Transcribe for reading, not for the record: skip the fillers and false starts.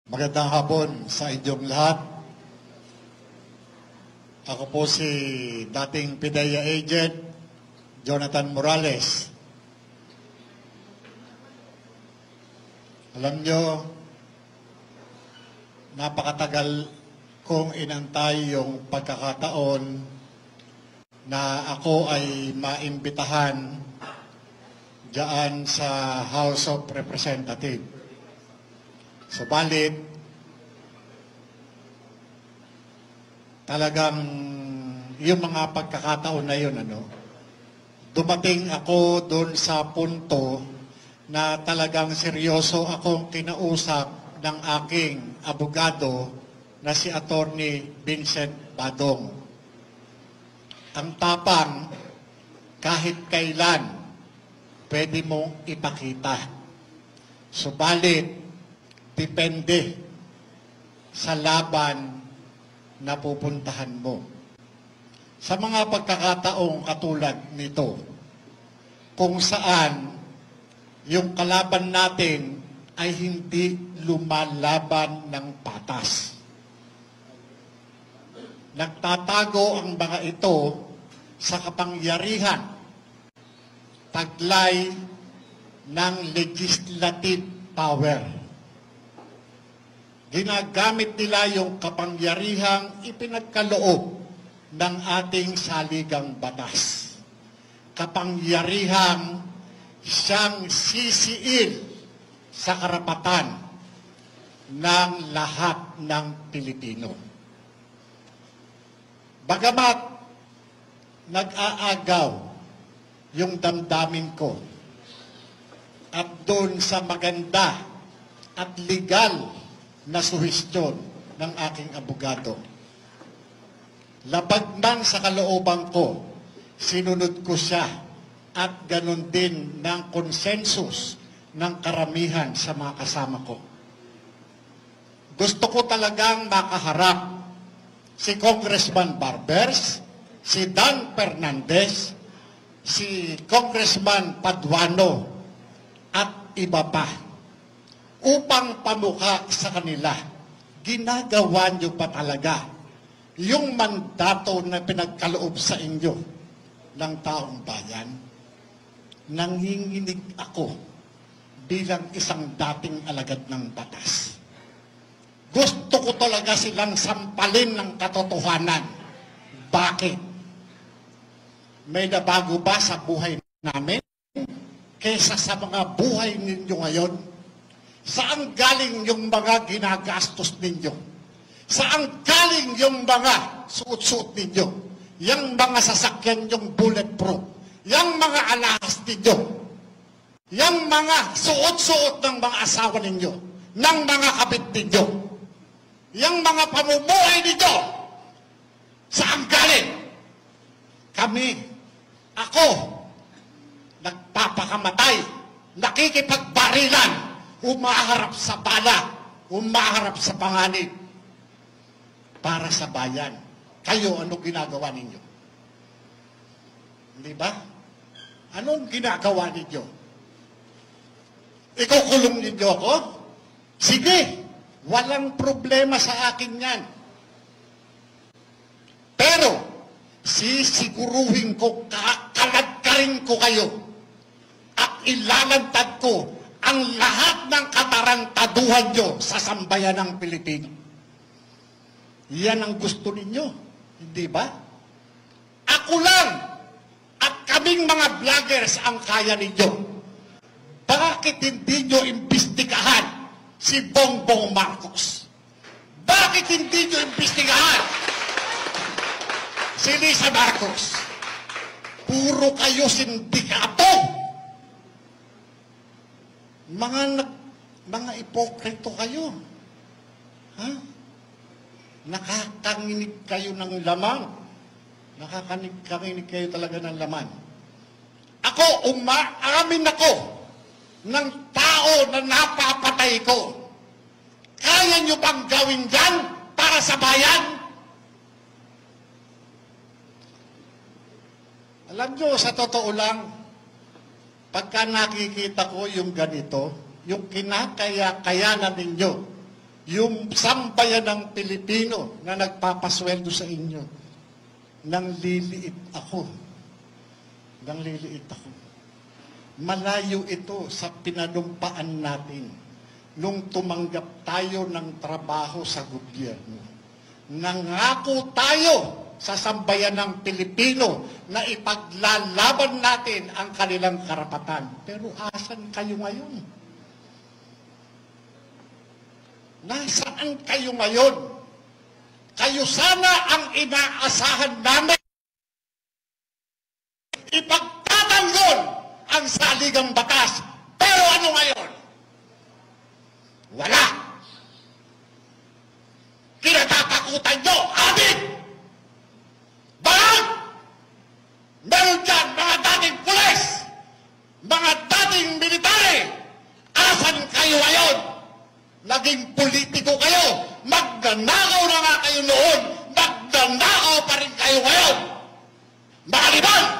Magandang hapon sa inyong lahat. Ako po si dating PIDEA agent, Jonathan Morales. Alam nyo, napakatagal kong inantay yung pagkakataon na ako ay maimbitahan diyan sa House of Representatives. Subalit, talagang yung mga pagkakataon na yun, dumating ako doon sa punto na talagang seryoso akong kinausap ng aking abogado na si Attorney Vincent Badong. Ang tapang, kahit kailan, pwede mong ipakita. Subalit, depende sa laban na pupuntahan mo. Sa mga pagkakataong katulad nito, kung saan yung kalaban natin ay hindi lumalaban ng patas. Nagtatago ang mga ito sa kapangyarihan, taglay ng legislative power. Ginagamit nila yung kapangyarihang ipinagkaloob ng ating saligang batas. Kapangyarihang siyang sisiil sa karapatan ng lahat ng Pilipino. Bagamat nag-aagaw yung damdamin ko at doon sa maganda at legal na suhestyon ng aking abogado. Labag man sa kalooban ko, sinunod ko siya at ganun din ng konsensus ng karamihan sa mga kasama ko. Gusto ko talagang makaharap si Congressman Barbers, si Dan Fernandez, si Congressman Paduano at iba pa. Upang pamukha sa kanila, ginagawa nyo pa talaga yung mandato na pinagkaloob sa inyo ng taong bayan. Nanginginig ako bilang isang dating alagad ng batas. Gusto ko talaga silang sampalin ng katotohanan. Bakit? May nabago ba sa buhay namin kaysa sa mga buhay ninyo ngayon? Saan galing yung mga ginagastos ninyo? Saan galing yung mga suot-suot ninyo? Yung mga sasakyan yung bulletproof? Yung mga alahas ninyo? Yung mga suot-suot ng mga asawa ninyo? Ng mga kabit ninyo? Yung mga pamumuhay ninyo? Saan galing? Kami, ako, nagpapakamatay, nakikipagbarilan, umaharap sa bala, umaharap sa panganib para sa bayan. Kayo, anong ginagawa ninyo? Hindi ba? Anong ginagawa ninyo? Ikukulong ninyo ako? Sige, walang problema sa akin yan. Pero, sisiguruhin ko, kakalagkarin ko kayo at ilalantad ko ang lahat ng katarantaduhan nyo sa sambayan ng Pilipino. Yan ang gusto ninyo, hindi ba? Ako lang at kaming mga vloggers ang kaya ninyo. Bakit hindi nyo imbestigahan si Bongbong Marcos? Bakit hindi nyo imbestigahan si Lisa Marcos? Puro kayo sindikato. Mga ipokrito kayo. Ha? Nakakanginig kayo ng laman. Nakakanginig kayo talaga ng laman. Ako, umaamin ako ng tao na napapatay ko. Kaya nyo bang gawin yan para sa bayan? Alam nyo, sa totoo lang, pagka nakikita ko yung ganito, yung kinakaya-kayanan ninyo, yung sambayan ng Pilipino na nagpapasweldo sa inyo, nang liliit ako. Nang liliit ako. Malayo ito sa pinanumpaan natin nung tumanggap tayo ng trabaho sa gobyerno. Nangako tayo sa sambayan ng Pilipino na ipaglalaban natin ang kanilang karapatan. Pero asan kayo ngayon? Nasaan kayo ngayon? Kayo sana ang inaasahan namin. Ipagtatanggol ang saligang batas. Pero ano ngayon? Wala. Kinatatakutan nyo, amin! Bakit? Meron dyan mga dating pulis, mga dating military. Asan kayo ngayon? Naging politiko kayo. Magnanakaw na nga kayo noon. Magnanakaw pa rin kayo ngayon. Mga liban!